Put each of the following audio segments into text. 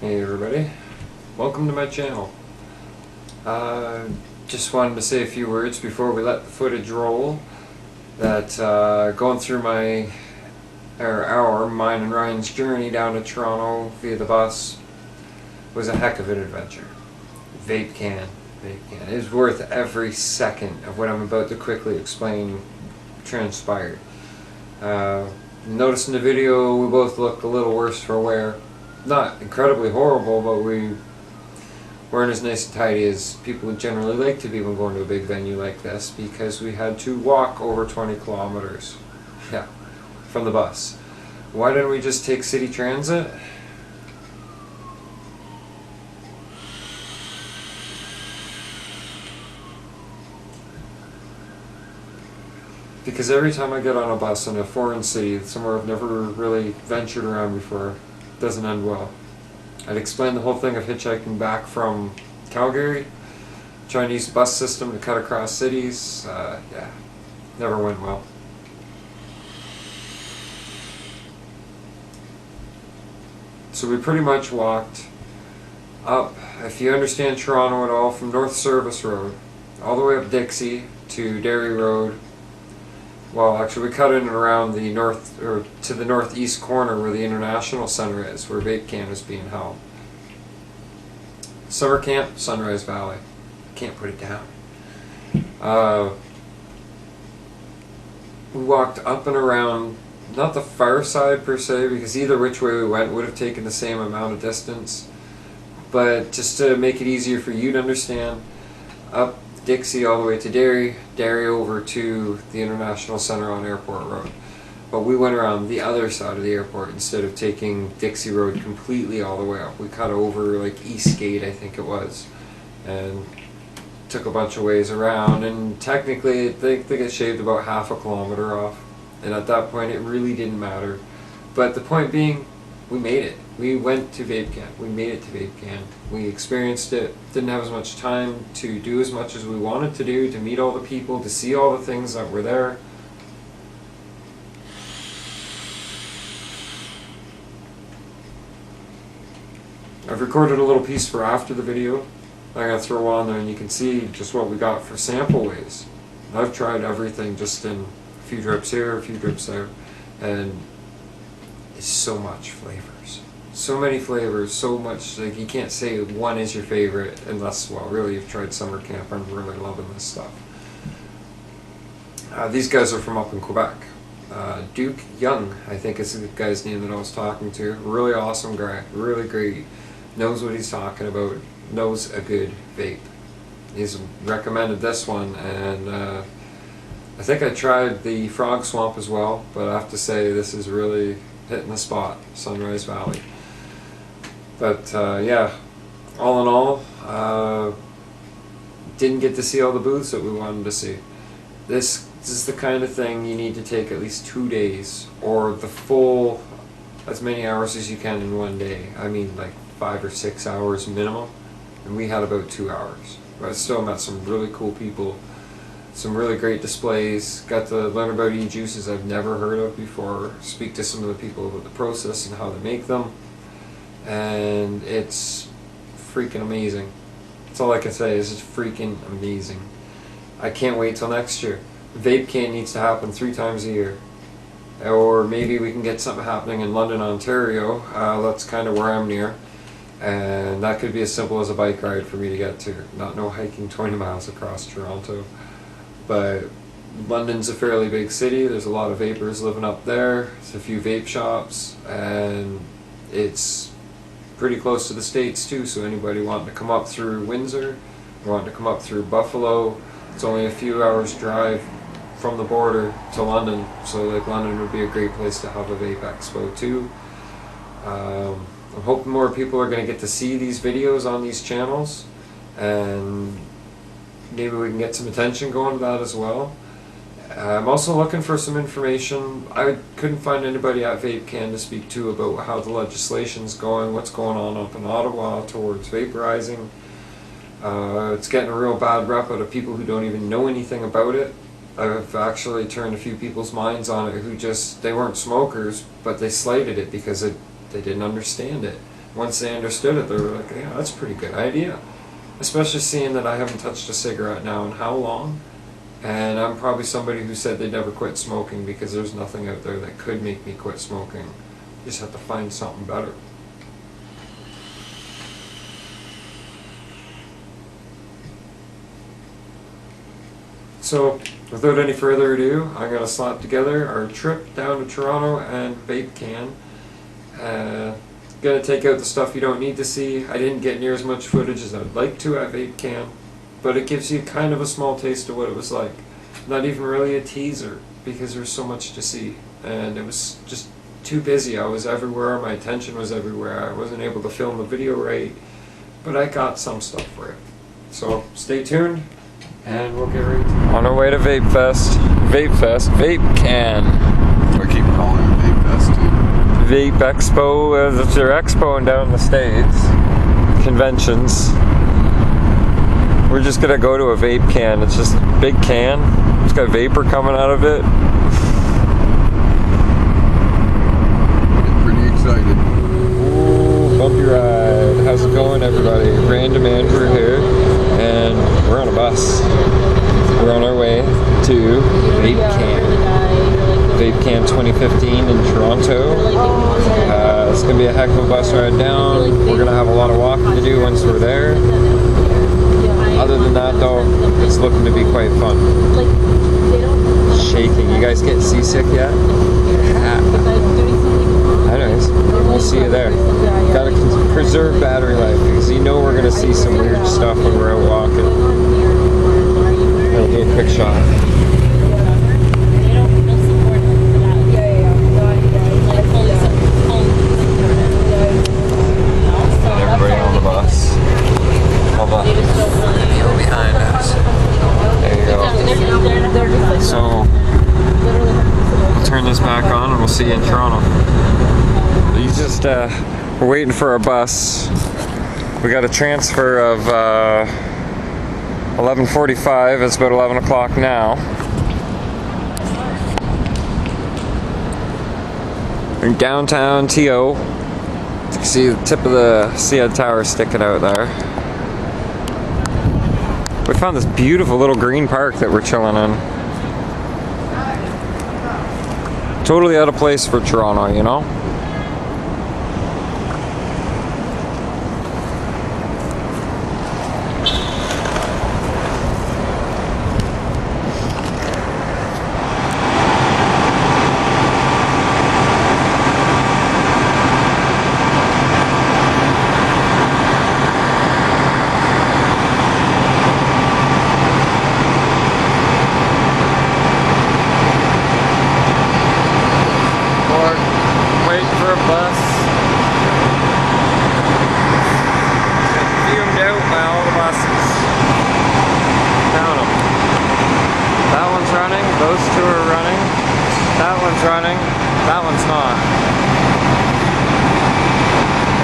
Hey everybody, welcome to my channel. Just wanted to say a few words before we let the footage roll. That going through mine and Ryan's journey down to Toronto via the bus was a heck of an adventure. VapeCan. It is worth every second of what I'm about to quickly explain transpired. Noticed in the video we both looked a little worse for wear. Not incredibly horrible, but we weren't as nice and tidy as people would generally like to be when going to a big venue like this, because we had to walk over 20 kilometers from the bus. Why didn't we just take city transit? Because every time I get on a bus in a foreign city, somewhere I've never really ventured around before, it doesn't end well. I'd explained the whole thing of hitchhiking back from Calgary, trying to use the bus system to cut across cities. Never went well. So we pretty much walked up, if you understand Toronto at all, from North Service Road, all the way up Dixie to Derry Road. Well, actually, we cut in and around the north, or to the northeast corner where the International Center is, where VapeCan is being held. Summer camp, Sunrise Valley. Can't put it down. We walked up and around, not the far side per se, because either which way we went would have taken the same amount of distance. But just to make it easier for you to understand, up Dixie all the way to Derry, Derry over to the International Center on Airport Road. But we went around the other side of the airport instead of taking Dixie Road completely all the way up. We cut over like Eastgate, I think it was, and took a bunch of ways around, and technically I think they get shaved about half a kilometer off, and at that point it really didn't matter. But the point being, we made it. We went to VapeCan. We made it to VapeCan. We experienced it. Didn't have as much time to do as much as we wanted to do, to meet all the people, to see all the things that were there. I've recorded a little piece for after the video I'm going to throw on there, and you can see just what we got for sample ways. I've tried everything just in a few drips here, a few drips there, and it's so much flavors. So many flavors, so much, like you can't say one is your favorite unless, well, really you've tried summer camp. I'm really loving this stuff. These guys are from up in Quebec. Duke Young, I think is the guy's name that I was talking to. Really awesome guy, really great. Knows what he's talking about, knows a good vape. He's recommended this one, and I think I tried the Frog Swamp as well, but I have to say this is really hitting the spot, Sunrise Valley. But yeah, all in all, didn't get to see all the booths that we wanted to see. This is the kind of thing you need to take at least 2 days, or the full, as many hours as you can in one day. I mean like 5 or 6 hours minimum, and we had about 2 hours. But I still met some really cool people, some really great displays, got to learn about e-juices I've never heard of before, speak to some of the people about the process and how they make them, and it's freaking amazing. That's all I can say, is it's freaking amazing. I can't wait till next year. VapeCan needs to happen 3 times a year. Or maybe we can get something happening in London, Ontario. That's kind of where I'm near. And that could be as simple as a bike ride for me to get to. Not no hiking 20 miles across Toronto. But London's a fairly big city. There's a lot of vapors living up there. There's a few vape shops. And it's pretty close to the States too. So anybody wanting to come up through Windsor, or wanting to come up through Buffalo, it's only a few hours drive from the border to London. So like London would be a great place to have a vape expo too. I'm hoping more people are going to get to see these videos on these channels, and maybe we can get some attention going to that as well. I'm also looking for some information. I couldn't find anybody at VapeCan to speak to about how the legislation's going, what's going on up in Ottawa towards vaporizing. It's getting a real bad rep out of people who don't even know anything about it. I've actually turned a few people's minds on it who just, they weren't smokers, but they slighted it because they didn't understand it. once they understood it, they were like, yeah, that's a pretty good idea. Especially seeing that I haven't touched a cigarette now in how long? And I'm probably somebody who said they'd never quit smoking because there's nothing out there that could make me quit smoking. You just have to find something better. So, without any further ado, I'm going to slap together our trip down to Toronto and VapeCan. Going to take out the stuff you don't need to see. I didn't get near as much footage as I'd like to at VapeCan, but it gives you kind of a small taste of what it was like. Not even really a teaser, because there's so much to see. And it was just too busy. I was everywhere, my attention was everywhere. I wasn't able to film the video right, but I got some stuff for it. So, stay tuned. And we'll get right on our way to Vape Fest, VapeCan. I keep calling it Vape Fest too. Vape Expo, it's their expo down in the States. Conventions. We're just gonna go to a vape can. It's just a big can. It's got vapor coming out of it. Get pretty excited. Ooh, bumpy ride. How's it going, everybody? Random Andrew here. And we're on a bus. We're on our way to VapeCan2015 in Toronto. It's going to be a heck of a bus ride down. We're going to have a lot of walking to do once we're there. Other than that though, it's looking to be quite fun. Shaking. You guys get seasick yet? Anyways, we'll see you there. Gotta preserve battery life because you know we're gonna see some weird stuff when we're out walking. I'll do a quick shot. And everybody on the bus. Hold on. People behind us. There you go. So, we'll turn this back on and we'll see you in Toronto. We're waiting for our bus. We got a transfer of 11:45. It's about 11 o'clock now. In downtown TO. You can see the tip of the CN Tower sticking out there. We found this beautiful little green park that we're chilling in. Totally out of place for Toronto, you know?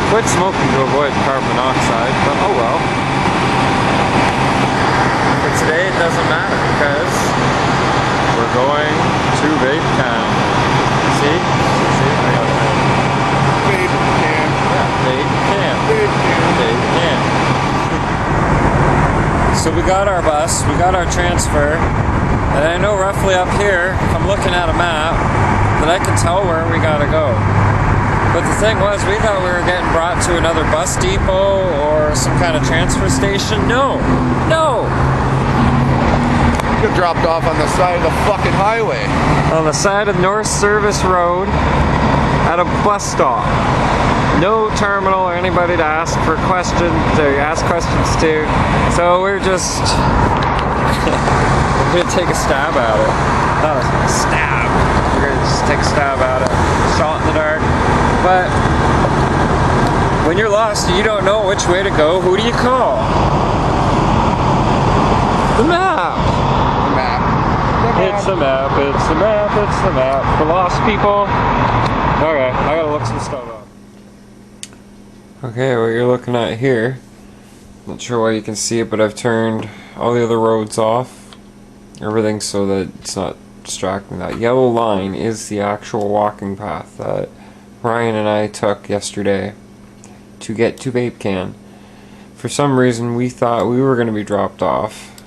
Quit smoking to avoid carbon monoxide, but oh well. But today it doesn't matter because we're going to VapeCan. See? I got it. VapeCan. Yeah, VapeCan. So we got our bus, we got our transfer, and I know roughly up here, if I'm looking at a map, that I can tell where we gotta go. But the thing was, we thought we were getting brought to another bus depot or some kind of transfer station. No! You got dropped off on the side of the fucking highway. On the side of North Service Road at a bus stop. No terminal or anybody to ask for questions or ask questions to. So we're just we're gonna take a stab at it. Not a stab. We're gonna just take a stab at it. Shot in the dark. But when you're lost and you don't know which way to go, who do you call? The map. The map. It's the map. It's the map. It's the map. For lost people. Okay, I gotta look some stuff up. Okay, what you're looking at here, not sure why you can see it, but I've turned all the other roads off. Everything so that it's not distracting. That yellow line is the actual walking path that Ryan and I took yesterday. to get to VapeCan. For some reason, we thought we were going to be dropped off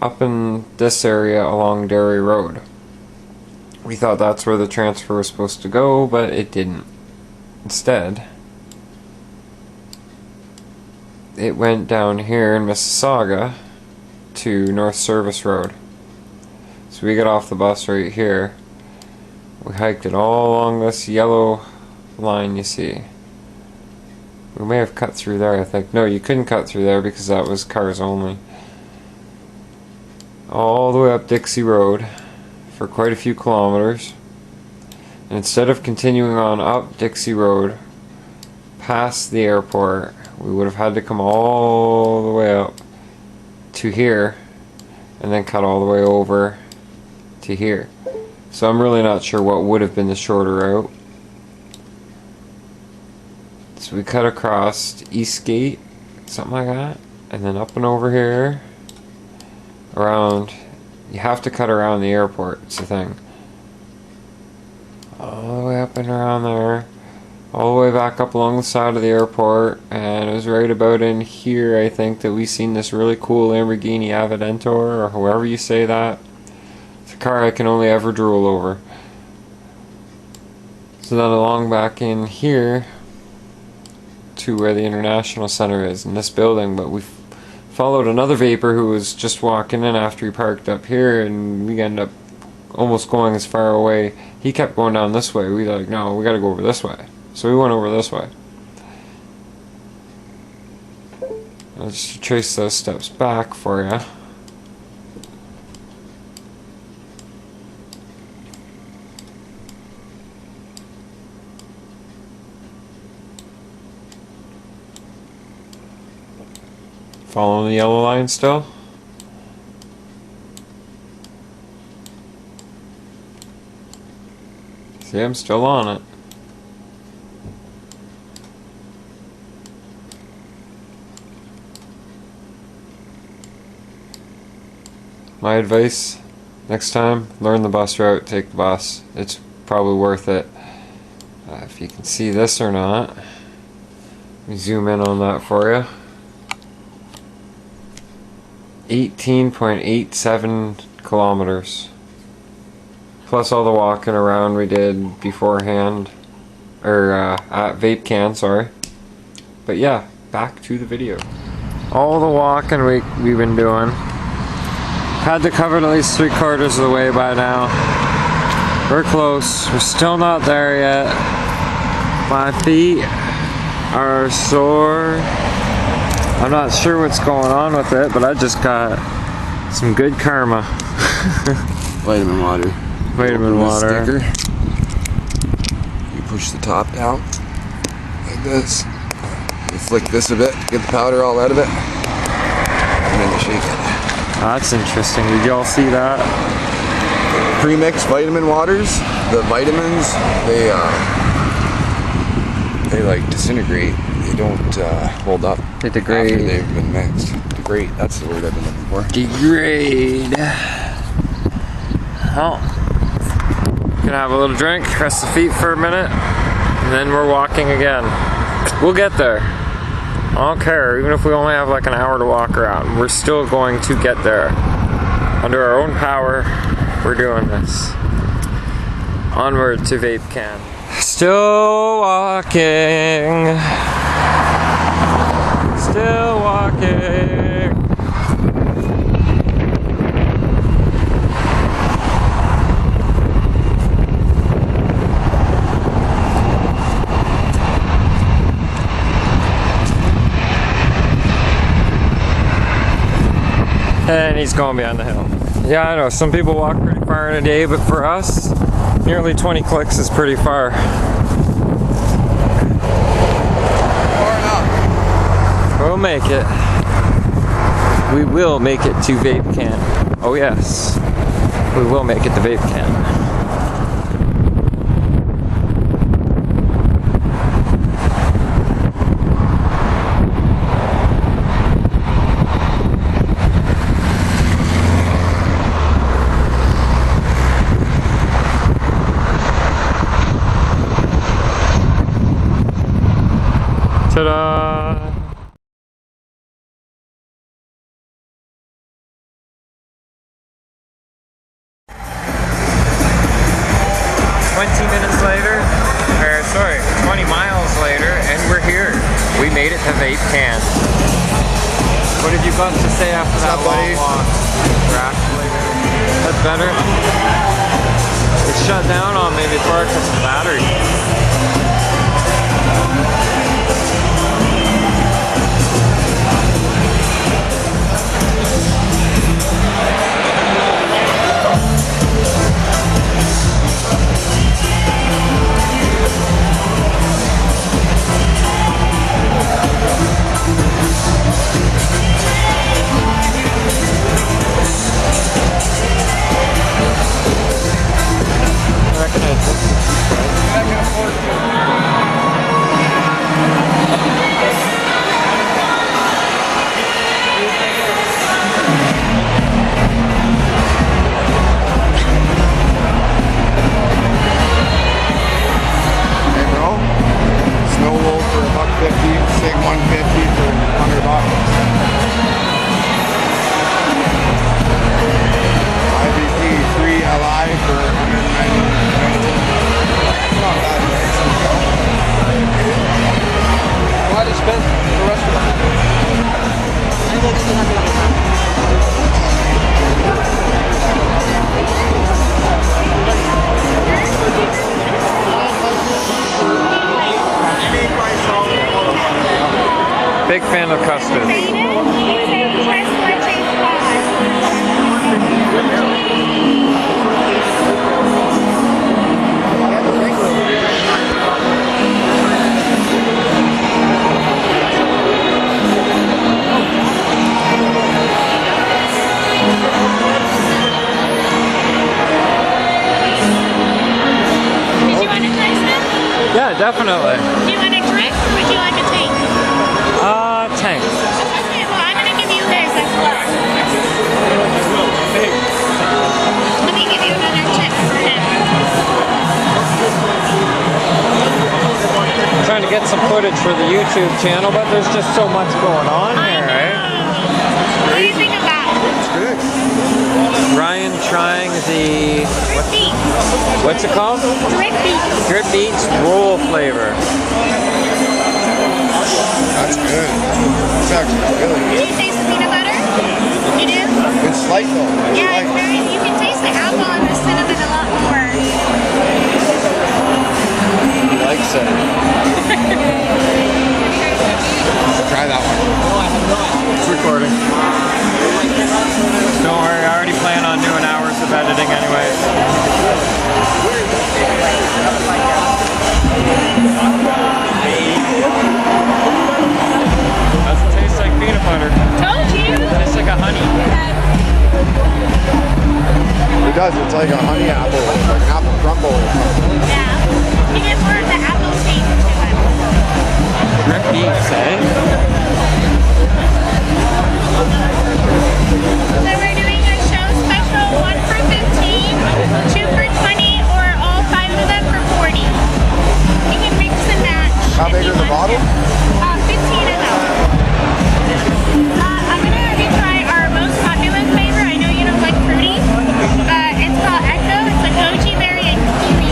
up in this area along Derry Road. We thought that's where the transfer was supposed to go, but it didn't. Instead, it went down here in Mississauga to North Service Road. So we got off the bus right here. We hiked it all along this yellow line you see. We may have cut through there, I think. No, you couldn't cut through there because that was cars only. All the way up Dixie Road for quite a few kilometers. And instead of continuing on up Dixie Road past the airport, we would have had to come all the way up to here and then cut all the way over to here. So I'm really not sure what would have been the shorter route. So we cut across Eastgate, something like that, and then up and over here, around, you have to cut around the airport, it's the thing. All the way up and around there, all the way back up along the side of the airport, and it was right about in here, I think, that we seen this really cool Lamborghini Aventador, or however you say that. It's a car I can only ever drool over. So then along back in here to where the International Center is, in this building, but we followed another vapor who was just walking in after he parked up here, and we ended up almost going as far away. He kept going down this way. We were like, no, we gotta go over this way. So we went over this way. Let's trace those steps back for you. Following the yellow line still? See, I'm still on it. My advice, next time, learn the bus route, take the bus. It's probably worth it. If you can see this or not, let me zoom in on that for you. 18.87 kilometers. Plus all the walking around we did beforehand, or at VapeCan, sorry. But yeah, back to the video. All the walking we've been doing. Had to cover at least 3/4 of the way by now. We're close. We're still not there yet. My feet are sore. I'm not sure what's going on with it, but I just got some good karma. Vitamin water. Vitamin water. Sticker. You push the top down like this. You flick this a bit, get the powder all out of it, and then you shake it. That's interesting. Did y'all see that? Pre-mixed vitamin waters. The vitamins, they like disintegrate. They don't hold up. They degrade. After they've been mixed. Degrade. That's the word I've been looking for. Degrade. Oh. Gonna have a little drink, rest the feet for a minute, and then we're walking again. We'll get there. I don't care, even if we only have like an hour to walk around, we're still going to get there. Under our own power, we're doing this. Onward to VapeCan. Still walking. Still walking. And he's going behind the hill. Yeah, I know, some people walk pretty far in a day, but for us, nearly 20 clicks is pretty far. Far enough. We'll make it. We will make it to VapeCan. Oh yes, we will make it to VapeCan. Ta-da! 20 minutes later, or sorry, 20 miles later, and we're here. We made it to VapeCan. What have you got to say after that long walk? That's better. It shut down on me before I took the battery. Big fan of custard. Yeah, definitely. Do you want a drink or would you like a tank? Tank. Okay, well I'm going to give you this as well. Let me give you another tip for him. I'm trying to get some footage for the YouTube channel, but there's just so much going on here, right? What do you think of that? It's good. Ryan trying the... Drip beets. What's it called? Drip beets. Drip beets roll flavor. That's good. It's actually really Do good. you taste the peanut butter? You do? It's slight though. It's Yeah, light. it's very, you can taste the apple and the cinnamon a lot more. He likes it. Try that one. It's recording. Don't worry, I already plan on doing hours of editing anyway. Doesn't taste like peanut butter. Told you. Tastes like a honey. It does. It's like a honey apple, like an apple crumble or something. Yeah. You get more of the apple taste to it. Drip beets, eh? So we're doing a show special, 1 for 15, 2 for 20, or all 5 of them for 40. You can mix and match. How if big you are the want to. bottles? 15 of them. I'm going to have you try our most popular flavor. I know you don't like fruity. It's called Echo. It's a goji berry and kiwi.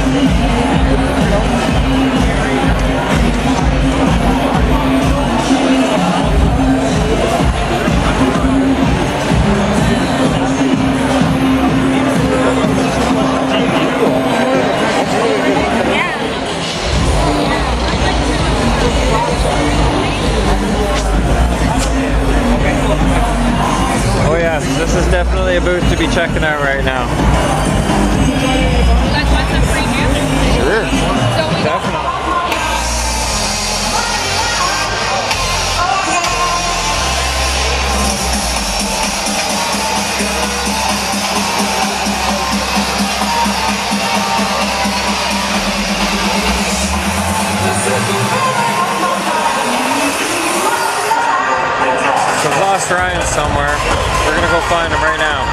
Oh yes, this is definitely a booth to be checking out right now. You guys want some free juice? Sure. Definitely. We've lost Ryan somewhere. We're gonna go find him right now.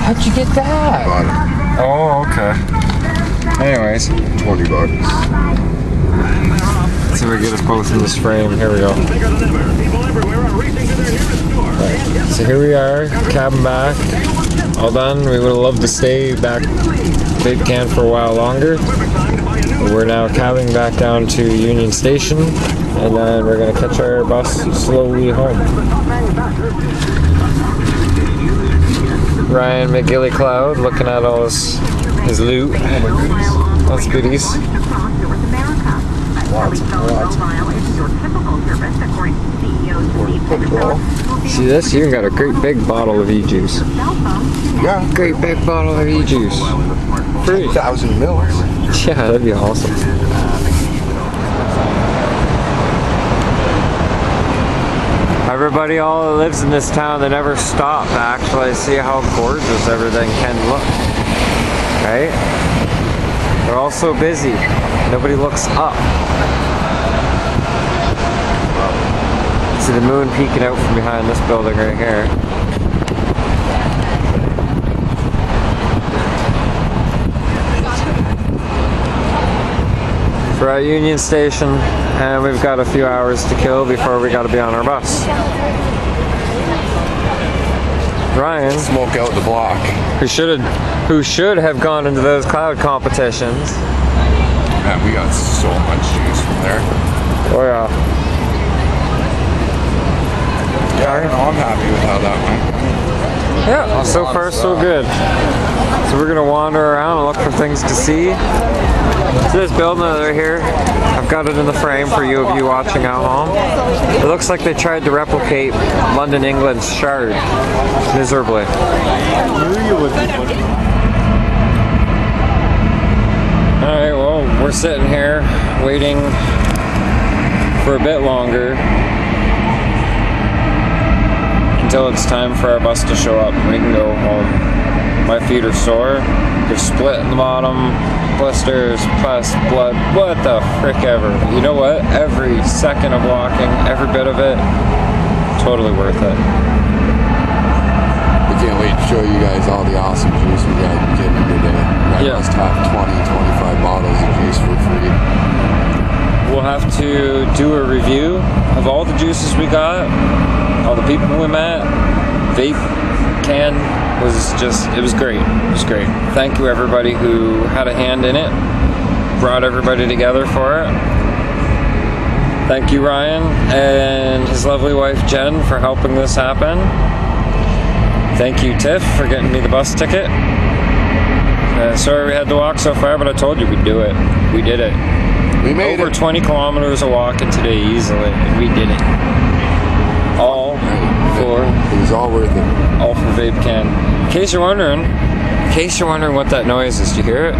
How'd you get that? Bought Oh, okay. Anyways, it. $20. so we get us both in this frame. Here we go. Right. So here we are, cabin back, all done. We would have loved to stay back VapeCan for a while longer. We're now cabbing back down to Union Station, and then we're gonna catch our bus slowly home. Ryan McGillaCloud looking at all his loot. That's goodies. Lots. See this? You even got a great big bottle of e-juice. Yeah. Great big bottle of e-juice. Free. 1,000 mils. Yeah, that'd be awesome. Everybody all that lives in this town, they never stop to actually see how gorgeous everything can look. Right? They're all so busy. Nobody looks up. See the moon peeking out from behind this building right here. We're at Union Station, and we've got a few hours to kill before we got to be on our bus. Ryan, Smoke out the block. who should have gone into those cloud competitions. Man, we got so much juice from there. Oh yeah. Yeah, I don't know, I'm happy with how that went. Yeah, so far so good. So we're gonna wander around and look for things to see. So this building over here, I've got it in the frame for you of you watching at home. It looks like they tried to replicate London, England's Shard miserably. Alright, well, we're sitting here waiting for a bit longer until it's time for our bus to show up and we can go home. My feet are sore, they're split in the bottom, blisters, pus, blood, what the frick ever. You know what? Every second of walking, every bit of it, totally worth it. We can't wait to show you guys all the awesome juice we got getting today. We must have 20, 25 bottles of juice for free. We'll have to do a review of all the juices we got, all the people we met. VapeCan was it was great. It was great. Thank you everybody who had a hand in it, brought everybody together for it. Thank you Ryan and his lovely wife Jen for helping this happen. Thank you Tiff for getting me the bus ticket. Sorry we had to walk so far, but I told you we'd do it. We did it. We made over it. 20 kilometers of walking today easily, and we did it. All for It was all worth it. all for VapeCan. In case you're wondering what that noise is, do you hear it?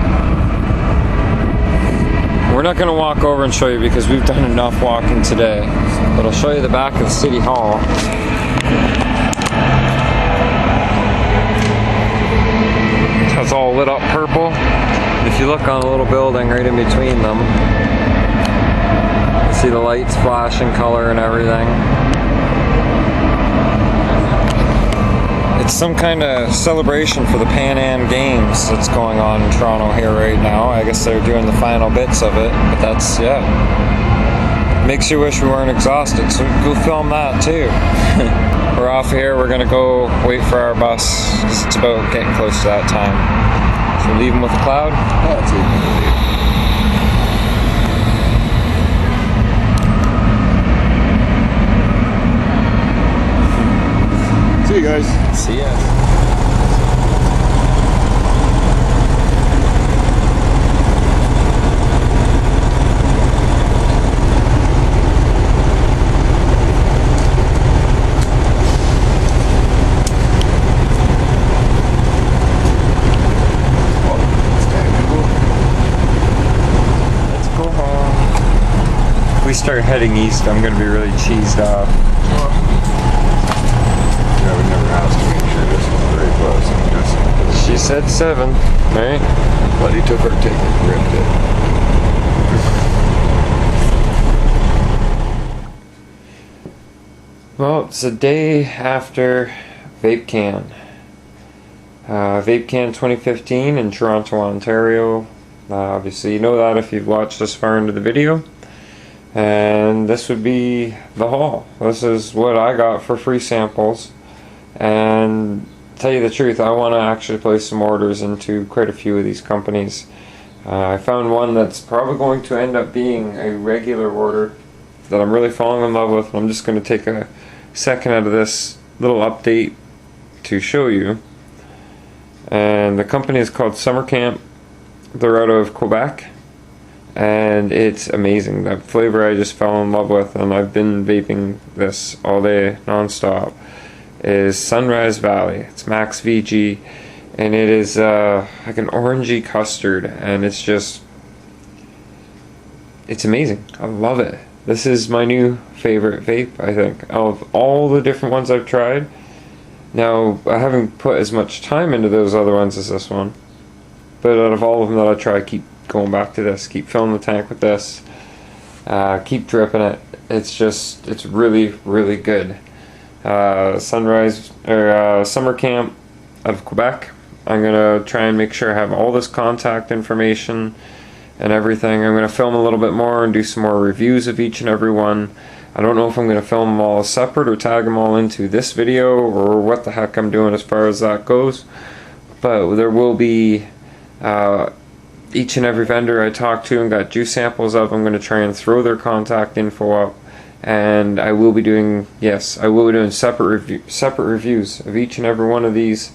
We're not gonna walk over and show you because we've done enough walking today, but I'll show you the back of City Hall. It's all lit up purple. If you look on the little building right in between them, you see the lights flashing color and everything. It's some kind of celebration for the Pan Am Games that's going on in Toronto here right now. I guess they're doing the final bits of it, but that's, yeah. Makes you wish we weren't exhausted, so go film that too. We're off here, we're gonna go wait for our bus, because it's about getting close to that time. So leave them with the cloud. That's it. See you guys. See ya. If we start heading east, I'm going to be really cheesed off. Yeah, we never asked to make sure this was very close. I'm guessing. She said 7, right? But he took her ticket and ripped it. Well, it's a day after VapeCan. VapeCan2015 in Toronto, Ontario. Obviously you know that if you've watched this far into the video. And this would be the haul. This is what I got for free samples. And to tell you the truth, I want to actually place some orders into quite a few of these companies. I found one that's probably going to end up being a regular order that I'm really falling in love with. I'm just going to take a second out of this little update to show you. And the company is called Summer Camp. They're out of Quebec. And it's amazing. That flavor I just fell in love with, and I've been vaping this all day non-stop, is Sunrise Valley. It's Max VG, and it is like an orangey custard, and it's amazing. I love it. This is my new favorite vape, I think, of all the different ones I've tried. Now, I haven't put as much time into those other ones as this one, but out of all of them that I try, I keep going back to this, keep filling the tank with this, keep dripping it. It's really, really good. Summer Camp out of Quebec. I'm gonna try and make sure I have all this contact information and everything. I'm gonna film a little bit more and do some more reviews of each and every one. I don't know if I'm gonna film them all separate or tag them all into this video or what the heck I'm doing as far as that goes, but there will be each and every vendor I talk to and got juice samples of. I'm going to try and throw their contact info up, and I will be doing separate reviews of each and every one of these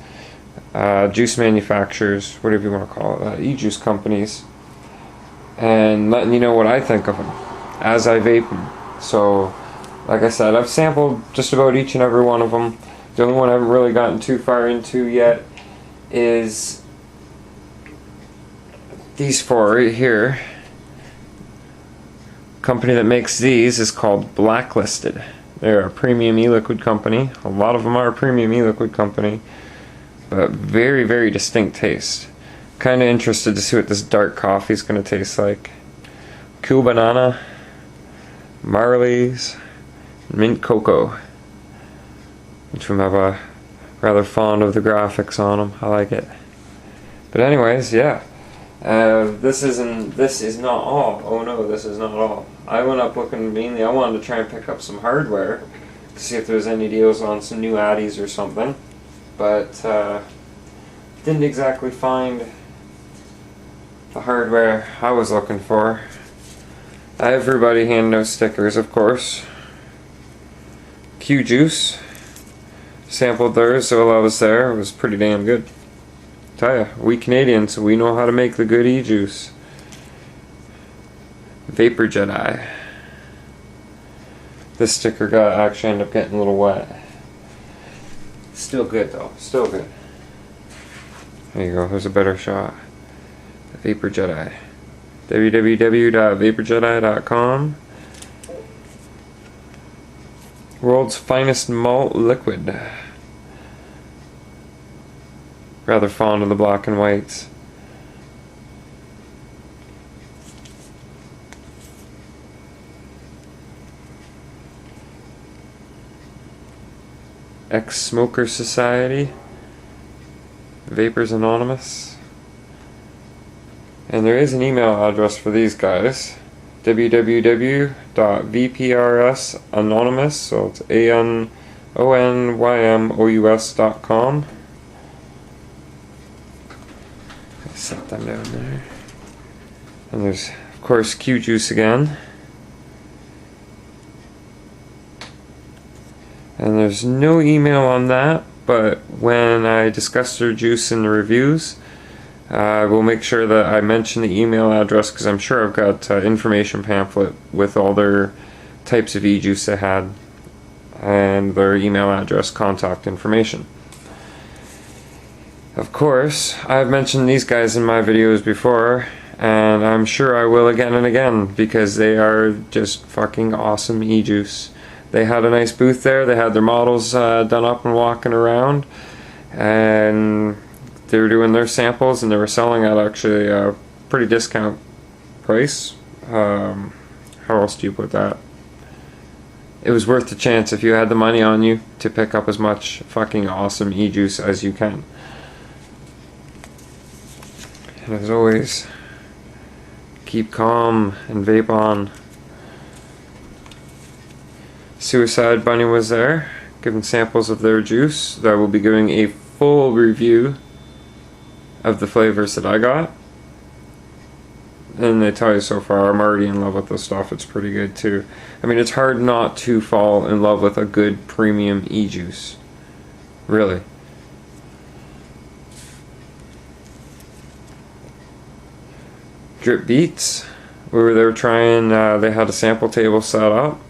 juice manufacturers, whatever you want to call it, e-juice companies, and letting you know what I think of them as I vape them. So, like I said, I've sampled just about each and every one of them. The only one I haven't really gotten too far into yet is these four right here. Company that makes these is called Blacklisted. They're a premium e-liquid company. A lot of them are a premium e-liquid company, but very, very distinct taste. Kind of interested to see what this dark coffee is going to taste like. Cool banana, Marley's, mint cocoa. Each of them have a rather fond of the graphics on them. I like it. But anyways, yeah. This is not all. Oh no, this is not all. I went up looking mainly, I wanted to try and pick up some hardware to see if there's any deals on some new Addies or something, but didn't exactly find the hardware I was looking for. Everybody hand out stickers, of course. Q-Juice sampled theirs, so while I was there, it was pretty damn good. Tell ya, we Canadians, we know how to make the good e-juice. Vapor Jedi. This sticker actually ended up getting a little wet. Still good though, still good. There you go, there's a better shot. The Vapor Jedi. www.vaporjedi.com. World's finest malt liquid. Rather fond of the black and whites. Ex-Smoker Society. Vapors Anonymous. And there is an email address for these guys. www.vprs-anonymous, so it's ANONYMOUS.com. Set them down there. And there's, of course, Q-Juice again. And there's no email on that, but when I discuss their juice in the reviews, I will make sure that I mention the email address, because I'm sure I've got information pamphlet with all their types of e-juice they had, and their email address, contact information. Of course, I've mentioned these guys in my videos before, and I'm sure I will again and again, because they are just fucking awesome e-juice. They had a nice booth there, they had their models done up and walking around, and they were doing their samples, and they were selling at actually a pretty discount price. How else do you put that? It was worth the chance if you had the money on you to pick up as much fucking awesome e-juice as you can. And as always, keep calm and vape on. Suicide Bunny was there, giving samples of their juice. I will be giving a full review of the flavors that I got. And they tell you so far, I'm already in love with this stuff. It's pretty good too. I mean, it's hard not to fall in love with a good premium e-juice. Really. Drip Beats. We were there trying, they had a sample table set up.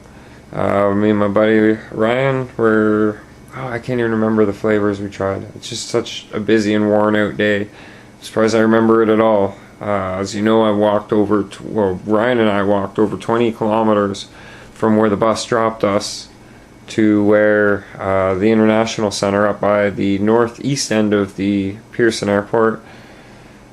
Me and my buddy Ryan were, I can't even remember the flavors we tried. It's just such a busy and worn out day. I'm surprised I remember it at all. As you know, I walked over, Ryan and I walked over 20 kilometers from where the bus dropped us to where the International Center up by the northeast end of the Pearson Airport.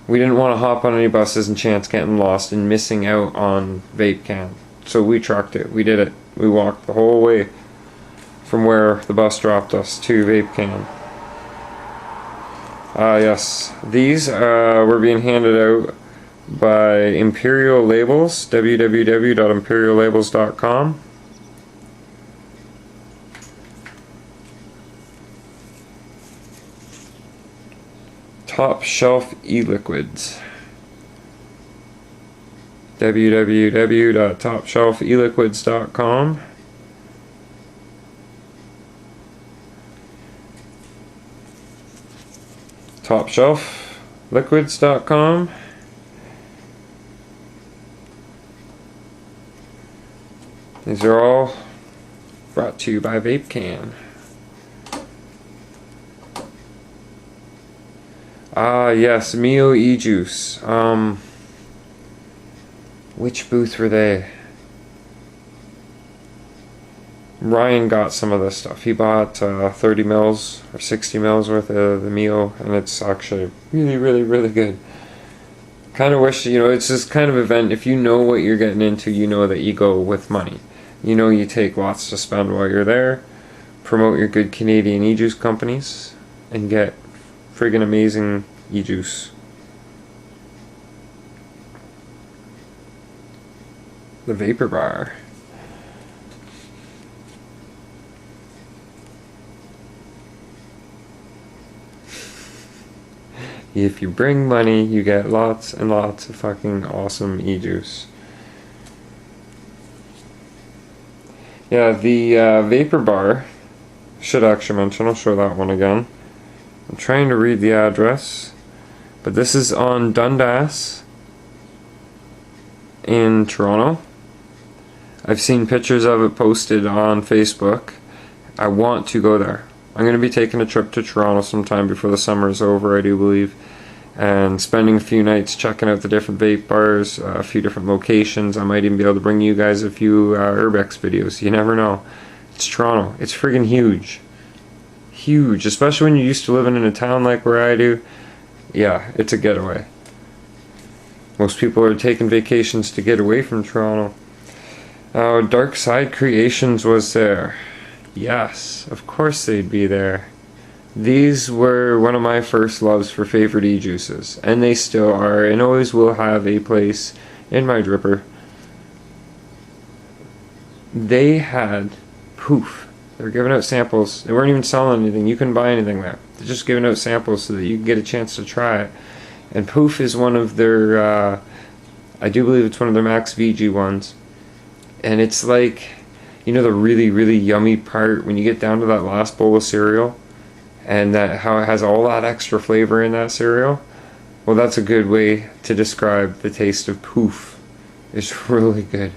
We didn't want to hop on any buses and chance getting lost and missing out on VapeCan. So we trucked it. We did it. We walked the whole way from where the bus dropped us to VapeCan. Yes, these were being handed out by Imperial Labels, www.imperiallabels.com. Top Shelf E-Liquids, www.topshelfeliquids.com. topshelfliquids.com. These are all brought to you by VapeCan. Yes, Mio E-Juice. Which booth were they? Ryan got some of this stuff. He bought 30 mils or 60 mils worth of the Mio, and it's actually really, really, really good. Kind of wish, it's this kind of event, if you know what you're getting into, you know that you go with money. You know you take lots to spend while you're there, promote your good Canadian e-juice companies, and get friggin' amazing e-juice. The Vapor Bar. If you bring money, you get lots and lots of fucking awesome e-juice. Yeah, the Vapor Bar, should actually mention, I'll show that one again. I'm trying to read the address, but this is on Dundas in Toronto. I've seen pictures of it posted on Facebook. I want to go there. I'm going to be taking a trip to Toronto sometime before the summer is over, I do believe, and spending a few nights checking out the different vape bars, a few different locations. I might even be able to bring you guys a few Urbex videos. You never know. It's Toronto. It's friggin' huge. Huge, especially when you're used to living in a town like where I do. Yeah, it's a getaway. Most people are taking vacations to get away from Toronto. Dark Side Creations was there. Yes, of course they'd be there. These were one of my first loves for favorite e-juices, and they still are, and always will have a place in my dripper. They had Poof. They were giving out samples. They weren't even selling anything. You couldn't buy anything there. They're just giving out samples so that you can get a chance to try it. And Poof is one of their, I do believe it's one of their Max VG ones. And it's like, the really, really yummy part when you get down to that last bowl of cereal, and that how it has all that extra flavor in that cereal. Well, that's a good way to describe the taste of Poof. It's really good.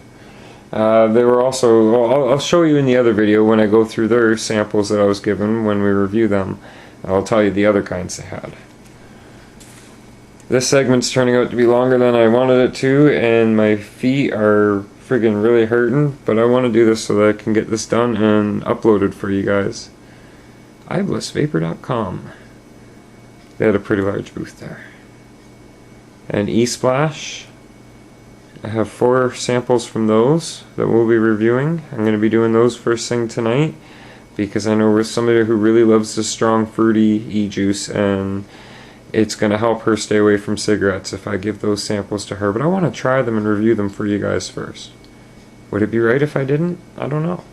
They were also, I'll show you in the other video when I go through their samples that I was given when we review them. I'll tell you the other kinds they had. This segment's turning out to be longer than I wanted it to, and my feet are friggin' really hurting, but I want to do this so that I can get this done and uploaded for you guys. iblissvapor.com. They had a pretty large booth there. And E-Splash, I have 4 samples from those that we'll be reviewing. I'm going to be doing those first thing tonight because I know we're somebody who really loves the strong fruity e-juice, and it's going to help her stay away from cigarettes if I give those samples to her. But I want to try them and review them for you guys first. Would it be right if I didn't? I don't know.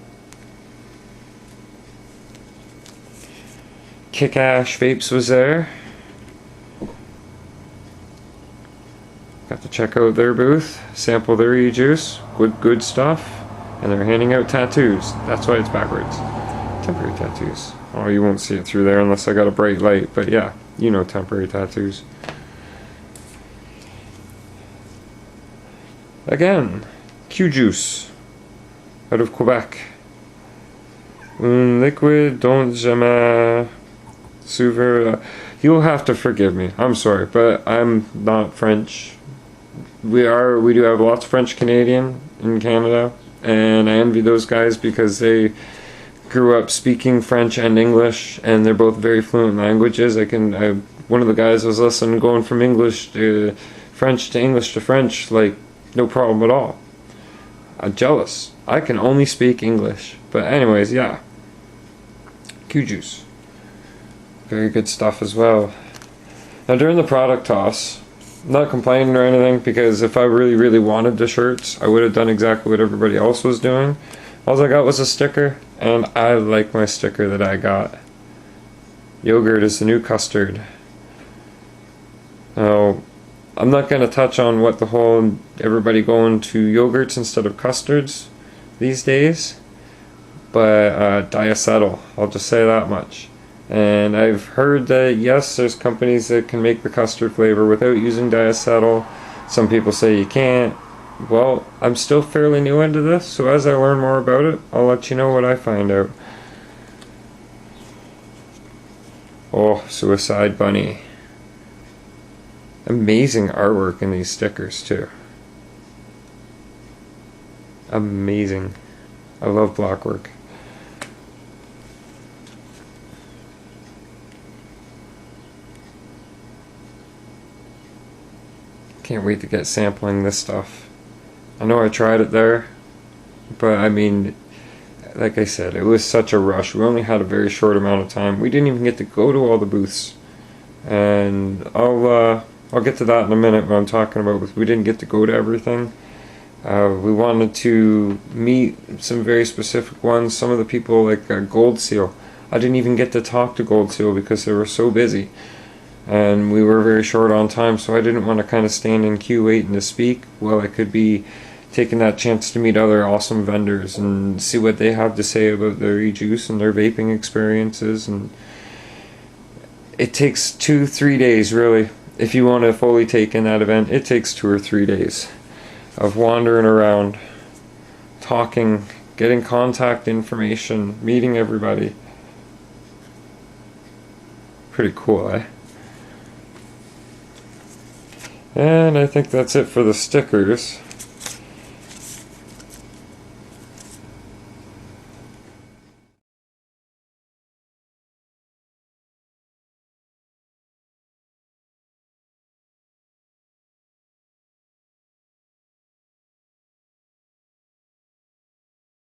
Kick Ash Vapes was there. Got to check out their booth, sample their e-juice, good stuff. And they're handing out tattoos. That's why it's backwards. Temporary tattoos. Oh, you won't see it through there unless I got a bright light, but yeah, you know temporary tattoos. Again, Q-Juice out of Quebec. Un liquid don't jamais s'ouvrir. You'll have to forgive me. I'm sorry, but I'm not French. We do have lots of French Canadian in Canada, and I envy those guys because they grew up speaking French and English, and they're both very fluent languages. One of the guys was listening, going from English to French to English to French, like no problem at all. I'm jealous. I can only speak English. But anyways, yeah. Q-Juice. Very good stuff as well. Now during the product toss, I'm not complaining or anything, because if I really wanted the shirts, I would have done exactly what everybody else was doing. All I got was a sticker, and I like my sticker that I got. Yogurt is the new custard. Now, I'm not going to touch on what the whole everybody going to yogurts instead of custards these days, but diacetyl, I'll just say that much. And I've heard that yes, there's companies that can make the custard flavor without using diacetyl. Some people say you can't. Well, I'm still fairly new into this, so as I learn more about it, I'll let you know what I find out. Oh, Suicide Bunny. Amazing artwork in these stickers too. Amazing. I love blockwork. Can't wait to get sampling this stuff. I know I tried it there, but I mean, like I said, it was such a rush. We only had a very short amount of time. We didn't even get to go to all the booths, and I'll get to that in a minute when I'm talking about we didn't get to go to everything. We wanted to meet some very specific ones. Some of the people, like Gold Seal, I didn't even get to talk to Gold Seal because they were so busy. And we were very short on time, so I didn't want to kind of stand in queue waiting to speak. Well, I could be taking that chance to meet other awesome vendors and see what they have to say about their e-juice and their vaping experiences. And it takes 2-3 days, really. If you want to fully take in that event, it takes 2 or 3 days of wandering around, talking, getting contact information, meeting everybody. Pretty cool, eh? And I think that's it for the stickers.